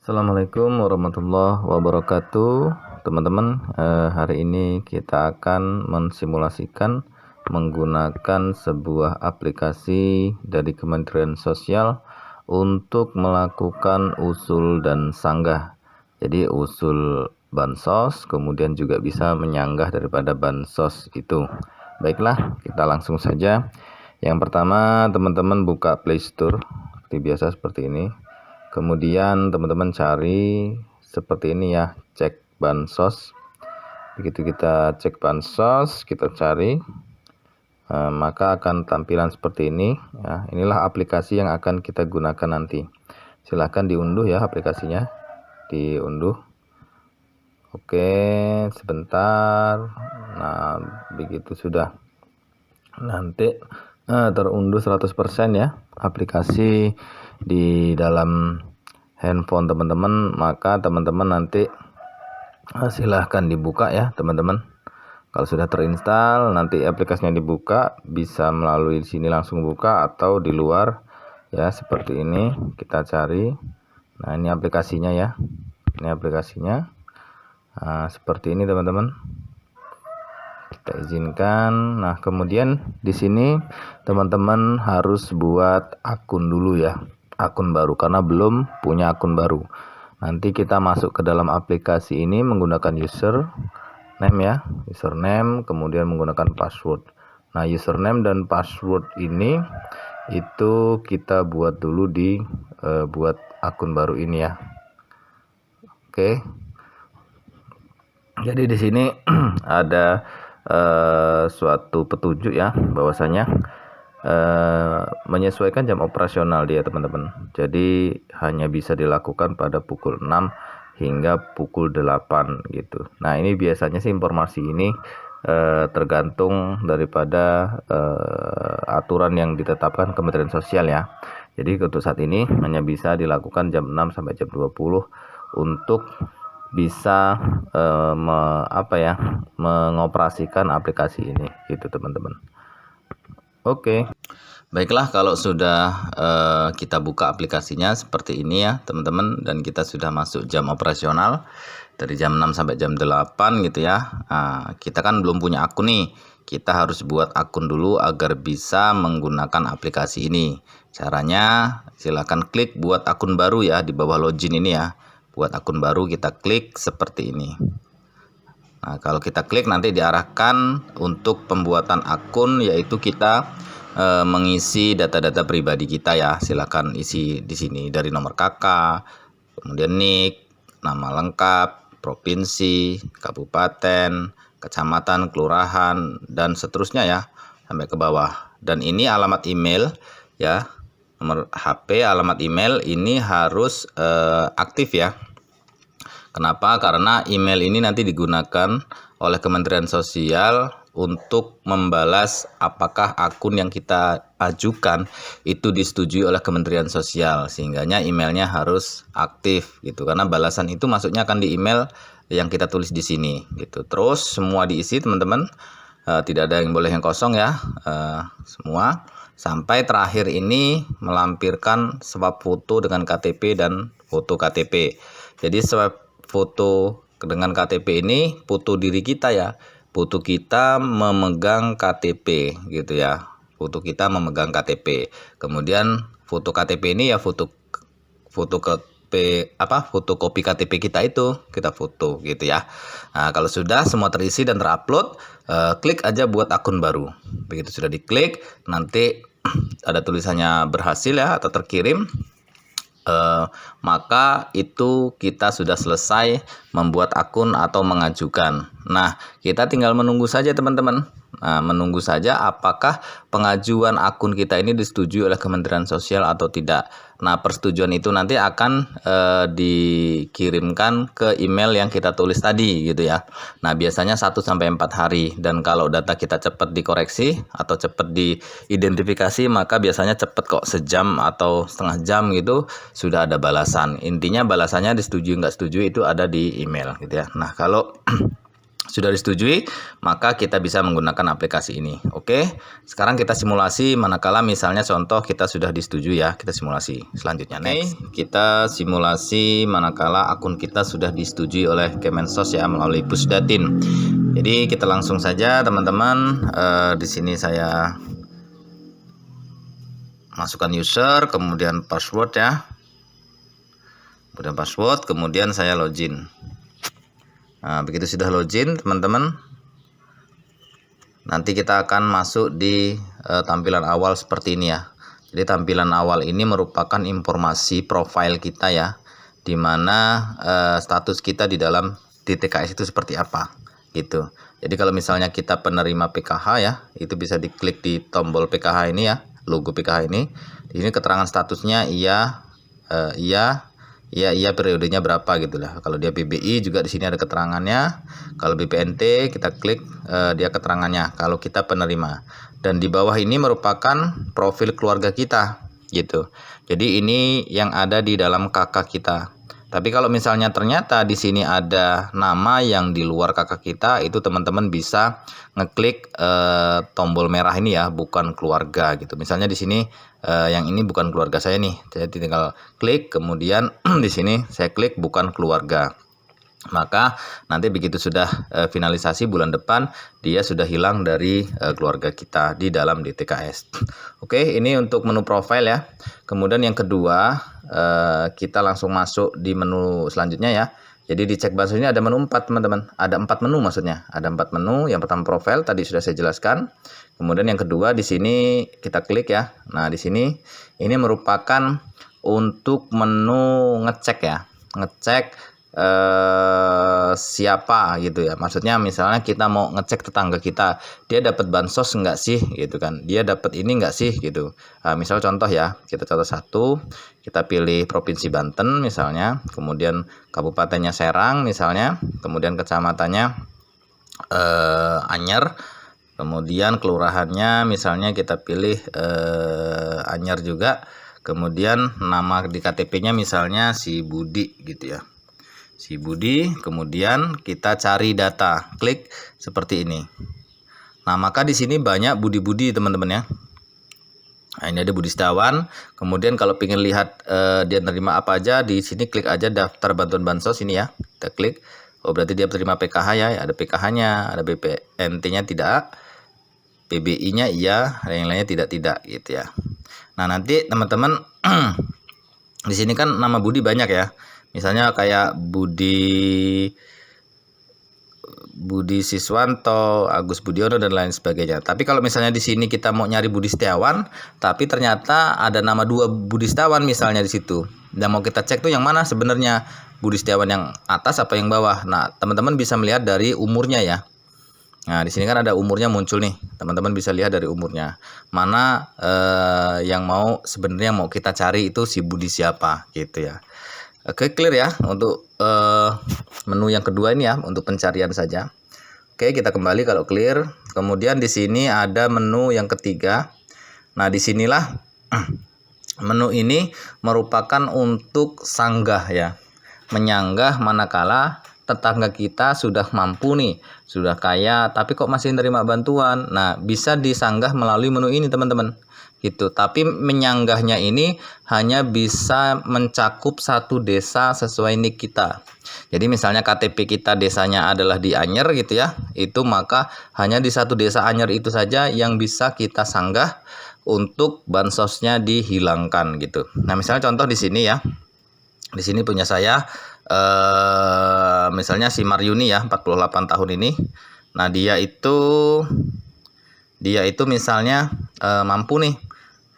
Assalamualaikum warahmatullahi wabarakatuh. Teman-teman, hari ini kita akan mensimulasikan menggunakan sebuah aplikasi dari Kementerian Sosial untuk melakukan usul dan sanggah. Jadi usul bansos, kemudian juga bisa menyanggah daripada bansos itu. Baiklah, kita langsung saja. Yang pertama, teman-teman buka Play Store seperti biasa seperti ini. Kemudian teman-teman cari seperti ini ya, cek bansos. Begitu kita cek bansos, kita cari, maka akan tampilan seperti ini ya. Inilah aplikasi yang akan kita gunakan nanti. Silahkan diunduh ya aplikasinya, diunduh. Oke, sebentar. Nah, begitu sudah nanti terunduh 100% ya aplikasi di dalam handphone teman-teman, maka teman-teman nanti silahkan dibuka ya teman-teman. Kalau sudah terinstall, nanti aplikasinya dibuka, bisa melalui sini langsung buka atau di luar ya, seperti ini kita cari. Nah, ini aplikasinya ya, ini aplikasinya. Nah, seperti ini teman-teman, kita izinkan. Nah, kemudian di sini teman-teman harus buat akun dulu ya, akun baru, karena belum punya akun baru. Nanti kita masuk ke dalam aplikasi ini menggunakan username ya, username, kemudian menggunakan password. Nah, username dan password ini itu kita buat dulu di buat akun baru ini ya. Oke. Jadi di sini ada suatu petunjuk ya, bahwasanya menyesuaikan jam operasional dia teman-teman. Jadi hanya bisa dilakukan pada pukul 6 hingga pukul 8 gitu. Nah, ini biasanya sih informasi ini tergantung daripada aturan yang ditetapkan Kementerian Sosial ya. Jadi untuk saat ini hanya bisa dilakukan jam 6 sampai jam 20 untuk bisa mengoperasikan aplikasi ini gitu teman-teman. Oke. Baiklah, kalau sudah kita buka aplikasinya seperti ini ya teman-teman, dan kita sudah masuk jam operasional dari jam 6 sampai jam 8 gitu ya. Nah, kita kan belum punya akun nih, kita harus buat akun dulu agar bisa menggunakan aplikasi ini. Caranya silahkan klik buat akun baru ya, di bawah login ini ya. Buat akun baru kita klik seperti ini. Nah, kalau kita klik nanti diarahkan untuk pembuatan akun, yaitu kita mengisi data-data pribadi kita ya. Silakan isi di sini dari nomor KK, kemudian NIK, nama lengkap, provinsi, kabupaten, kecamatan, kelurahan, dan seterusnya ya, sampai ke bawah. Dan ini alamat email ya, nomor HP, alamat email ini harus aktif ya. Kenapa? Karena email ini nanti digunakan oleh Kementerian Sosial untuk membalas apakah akun yang kita ajukan itu disetujui oleh Kementerian Sosial, sehingganya emailnya harus aktif gitu, karena balasan itu masuknya akan di email yang kita tulis di sini gitu. Terus semua diisi teman-teman, tidak ada yang boleh yang kosong ya, semua. Sampai terakhir ini melampirkan swap foto dengan KTP dan foto KTP. Jadi swap foto dengan KTP ini foto diri kita ya, foto kita memegang KTP gitu ya, foto kita memegang KTP. Kemudian foto KTP ini ya fotokopi KTP kita itu kita foto gitu ya. Nah, kalau sudah semua terisi dan terupload, klik aja buat akun baru. Begitu sudah diklik, nanti ada tulisannya berhasil ya atau terkirim. Maka itu kita sudah selesai membuat akun atau mengajukan. Nah, kita tinggal menunggu saja teman-teman. Nah, menunggu saja apakah pengajuan akun kita ini disetujui oleh Kementerian Sosial atau tidak. Nah, persetujuan itu nanti akan dikirimkan ke email yang kita tulis tadi gitu ya. Nah, biasanya 1-4 hari, dan kalau data kita cepat dikoreksi atau cepat diidentifikasi, maka biasanya cepat kok, sejam atau setengah jam gitu sudah ada balasan. Intinya balasannya disetujui nggak setuju itu ada di email gitu ya. Nah, kalau sudah disetujui, maka kita bisa menggunakan aplikasi ini. Oke, sekarang kita simulasi manakala misalnya contoh kita sudah disetujui ya, kita simulasi selanjutnya. Next, kita simulasi manakala akun kita sudah disetujui oleh Kemensos ya melalui Pusdatin. Jadi kita langsung saja teman-teman, di sini saya masukkan user, kemudian password ya, kemudian saya login. Nah, begitu sudah login teman-teman, nanti kita akan masuk di tampilan awal seperti ini ya. Jadi tampilan awal ini merupakan informasi profil kita ya, dimana status kita di dalam DTKS itu seperti apa gitu. Jadi kalau misalnya kita penerima PKH ya, itu bisa diklik di tombol PKH ini ya, logo PKH ini. Di sini keterangan statusnya iya, periodenya berapa gitu lah. Kalau dia BBI juga di sini ada keterangannya. Kalau BPNT kita klik dia keterangannya kalau kita penerima. Dan di bawah ini merupakan profil keluarga kita gitu. Jadi ini yang ada di dalam KK kita. Tapi kalau misalnya ternyata di sini ada nama yang di luar KK kita, itu teman-teman bisa ngeklik tombol merah ini ya, bukan keluarga gitu. Misalnya di sini yang ini bukan keluarga saya nih, saya tinggal klik, kemudian di sini saya klik bukan keluarga. Maka nanti begitu sudah finalisasi bulan depan, dia sudah hilang dari keluarga kita di dalam DTKS. Oke, ini untuk menu profile ya. Kemudian yang kedua, kita langsung masuk di menu selanjutnya ya. Jadi di cek bansos ini ada menu 4 teman-teman. Ada 4 menu maksudnya. Ada 4 menu. Yang pertama profile tadi sudah saya jelaskan. Kemudian yang kedua di sini kita klik ya. Nah di sini ini merupakan untuk menu ngecek ya. Ngecek siapa gitu ya, maksudnya misalnya kita mau ngecek tetangga kita, dia dapat bansos enggak sih gitu kan, dia dapat ini enggak sih gitu. Misal contoh ya, kita contoh satu, kita pilih provinsi Banten misalnya, kemudian kabupatennya Serang misalnya, kemudian kecamatannya Anyer, kemudian kelurahannya misalnya kita pilih Anyer juga, kemudian nama di KTP-nya misalnya si Budi gitu ya, si Budi, kemudian kita cari data, klik seperti ini. Nah, maka di sini banyak Budi-Budi teman-teman ya. Nah, ini ada Budi Setiawan. Kemudian kalau ingin lihat dia menerima apa aja, di sini klik aja daftar bantuan bansos ini ya. Kita klik. Oh, berarti dia menerima PKH ya. Ada PKH-nya, ada BPNT-nya tidak, PBI-nya iya, yang lainnya tidak gitu ya. Nah, nanti teman-teman di sini kan nama Budi banyak ya. Misalnya kayak Budi Siswanto, Agus Budiono dan lain sebagainya. Tapi kalau misalnya di sini kita mau nyari Budi Setiawan, tapi ternyata ada nama 2 Budi Setiawan misalnya di situ. Dan mau kita cek tuh yang mana sebenarnya, Budi Setiawan yang atas apa yang bawah. Nah, teman-teman bisa melihat dari umurnya ya. Nah, di sini kan ada umurnya muncul nih. Teman-teman bisa lihat dari umurnya. Mana yang mau sebenarnya mau kita cari itu si Budi siapa gitu ya. Oke, clear ya untuk menu yang kedua ini ya, untuk pencarian saja. Oke, kita kembali kalau clear. Kemudian di sini ada menu yang ketiga. Nah, disinilah menu ini merupakan untuk sanggah ya, menyanggah manakala tetangga kita sudah mampu nih, sudah kaya, tapi kok masih menerima bantuan. Nah, bisa disanggah melalui menu ini teman-teman gitu. Tapi menyanggahnya ini hanya bisa mencakup satu desa sesuai nik kita. Jadi misalnya KTP kita desanya adalah di Anyer gitu ya, itu maka hanya di satu desa Anyer itu saja yang bisa kita sanggah untuk bansosnya dihilangkan gitu. Nah, misalnya contoh di sini ya, di sini punya saya misalnya si Maryuni ya, 48 tahun ini. Nah, dia itu misalnya mampu nih.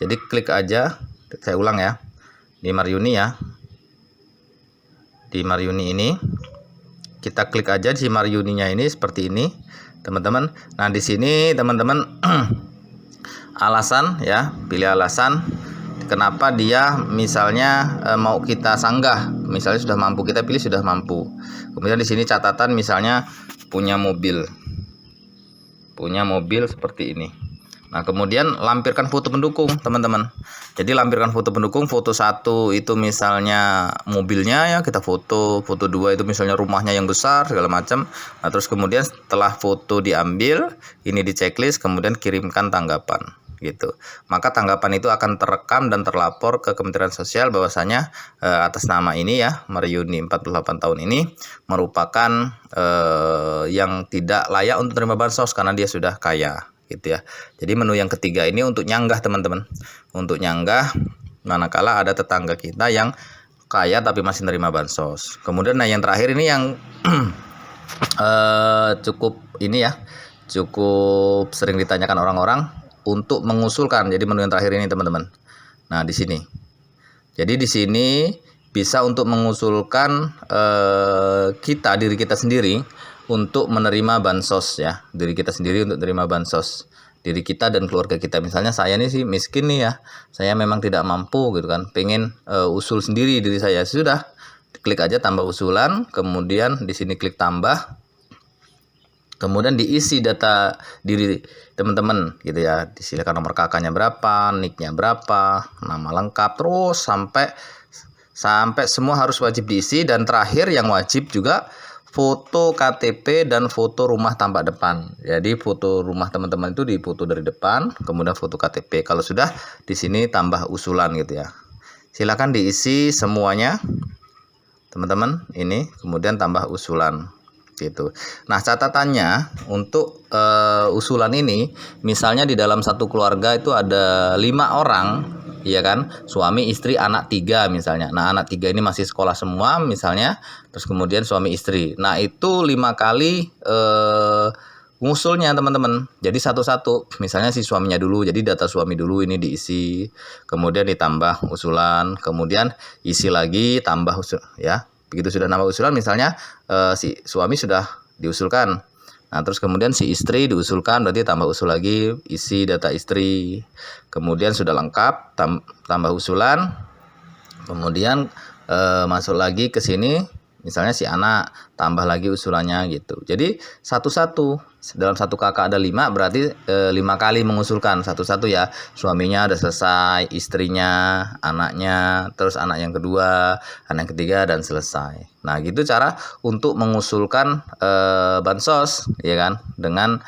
Jadi klik aja, saya ulang ya, di Maryuni ya, di Maryuni ini kita klik aja di Maryuninya ini seperti ini teman-teman. Nah, di sini teman-teman alasan ya, pilih alasan kenapa dia misalnya mau kita sanggah. Misalnya sudah mampu, kita pilih sudah mampu. Kemudian di sini catatan misalnya punya mobil seperti ini. Nah, kemudian lampirkan foto pendukung, teman-teman. Jadi lampirkan foto pendukung, foto 1 itu misalnya mobilnya ya, kita foto, foto 2 itu misalnya rumahnya yang besar segala macam. Nah, terus kemudian setelah foto diambil, ini di checklist, kemudian kirimkan tanggapan gitu. Maka tanggapan itu akan terekam dan terlapor ke Kementerian Sosial bahwasanya atas nama ini ya, Maryuni 48 tahun ini merupakan yang tidak layak untuk menerima bansos karena dia sudah kaya gitu ya. Jadi menu yang ketiga ini untuk nyanggah, teman-teman. Untuk nyanggah manakala ada tetangga kita yang kaya tapi masih menerima bansos. Kemudian yang terakhir ini yang cukup ini ya, cukup sering ditanyakan orang-orang untuk mengusulkan. Jadi menu yang terakhir ini, teman-teman. Nah, di sini. Jadi di sini bisa untuk mengusulkan diri kita sendiri untuk menerima bansos ya, diri kita sendiri untuk menerima bansos, diri kita dan keluarga kita. Misalnya saya nih sih miskin nih ya, saya memang tidak mampu gitu kan, pengen usul sendiri diri saya, sudah klik aja tambah usulan, kemudian di sini klik tambah, kemudian diisi data diri teman-teman gitu ya, disilakan nomor kakaknya berapa, nicknya berapa, nama lengkap, terus sampai semua harus wajib diisi. Dan terakhir yang wajib juga foto KTP dan foto rumah tampak depan. Jadi foto rumah teman-teman itu difoto dari depan, kemudian foto KTP. Kalau sudah di sini tambah usulan gitu ya. Silakan diisi semuanya, teman-teman. Ini kemudian tambah usulan gitu. Nah, catatannya untuk usulan ini, misalnya di dalam satu keluarga itu ada 5 orang. Iya kan, suami istri anak 3 misalnya. Nah, anak 3 ini masih sekolah semua misalnya, terus kemudian suami istri. Nah, itu 5 kali ngusulnya, teman-teman. Jadi satu-satu, misalnya si suaminya dulu, jadi data suami dulu ini diisi, kemudian ditambah usulan, kemudian isi lagi tambah usul ya. Begitu sudah nambah usulan, misalnya si suami sudah diusulkan. Nah, terus kemudian si istri diusulkan, berarti tambah usul lagi, isi data istri. Kemudian sudah lengkap, tambah usulan. Kemudian masuk lagi ke sini, misalnya si anak, tambah lagi usulannya gitu. Jadi satu-satu, dalam satu kakak ada 5, berarti 5 kali mengusulkan satu-satu ya. Suaminya udah selesai, istrinya, anaknya, terus anak yang kedua, anak yang ketiga, dan selesai. Nah, gitu cara untuk mengusulkan bansos ya kan, dengan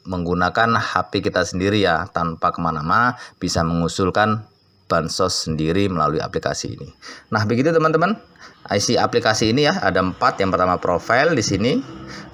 menggunakan HP kita sendiri ya, tanpa kemana-mana, bisa mengusulkan bansos sendiri melalui aplikasi ini. Nah, begitu teman-teman. Isi aplikasi ini ya ada 4. Yang pertama profil di sini.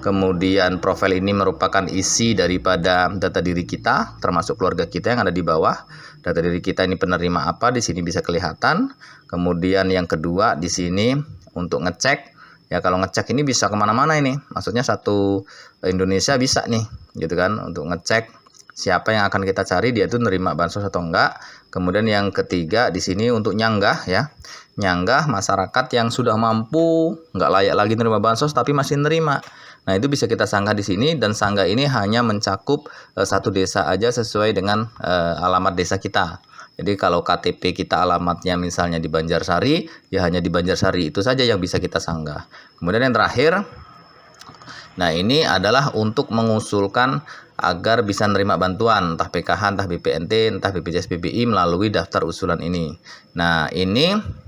Kemudian profil ini merupakan isi daripada data diri kita, termasuk keluarga kita yang ada di bawah. Data diri kita ini penerima apa, di sini bisa kelihatan. Kemudian yang kedua di sini untuk ngecek. Ya, kalau ngecek ini bisa kemana-mana ini. Maksudnya satu Indonesia bisa nih, gitu kan, untuk ngecek siapa yang akan kita cari, dia itu nerima bansos atau enggak. Kemudian yang ketiga di sini untuk nyanggah ya. Nyanggah masyarakat yang sudah mampu, nggak layak lagi nerima bansos tapi masih nerima. Nah, itu bisa kita sanggah di sini, dan sanggah ini hanya mencakup satu desa aja sesuai dengan alamat desa kita. Jadi kalau KTP kita alamatnya misalnya di Banjarsari, ya hanya di Banjarsari itu saja yang bisa kita sanggah. Kemudian yang terakhir, nah ini adalah untuk mengusulkan agar bisa menerima bantuan, entah PKH, entah BPNT, entah BPJS PBI melalui daftar usulan ini. Nah, ini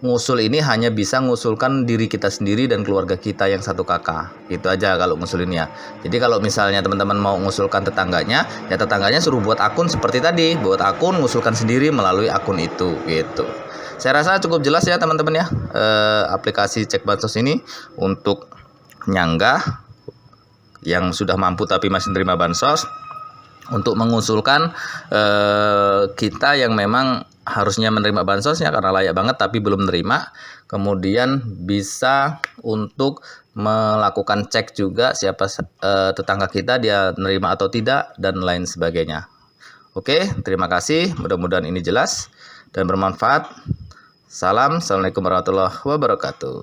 ngusul ini hanya bisa ngusulkan diri kita sendiri dan keluarga kita yang satu kakak. Itu aja kalau ngusulinnya. Jadi kalau misalnya teman-teman mau ngusulkan tetangganya, ya tetangganya suruh buat akun seperti tadi, buat akun, ngusulkan sendiri melalui akun itu gitu. Saya rasa cukup jelas ya teman-teman ya, aplikasi Cek Bansos ini untuk nyanggah yang sudah mampu tapi masih menerima bansos, untuk mengusulkan kita yang memang harusnya menerima bansosnya karena layak banget tapi belum menerima. Kemudian bisa untuk melakukan cek juga siapa tetangga kita, dia menerima atau tidak, dan lain sebagainya. Oke, terima kasih, mudah-mudahan ini jelas dan bermanfaat. Salam, assalamualaikum warahmatullahi wabarakatuh.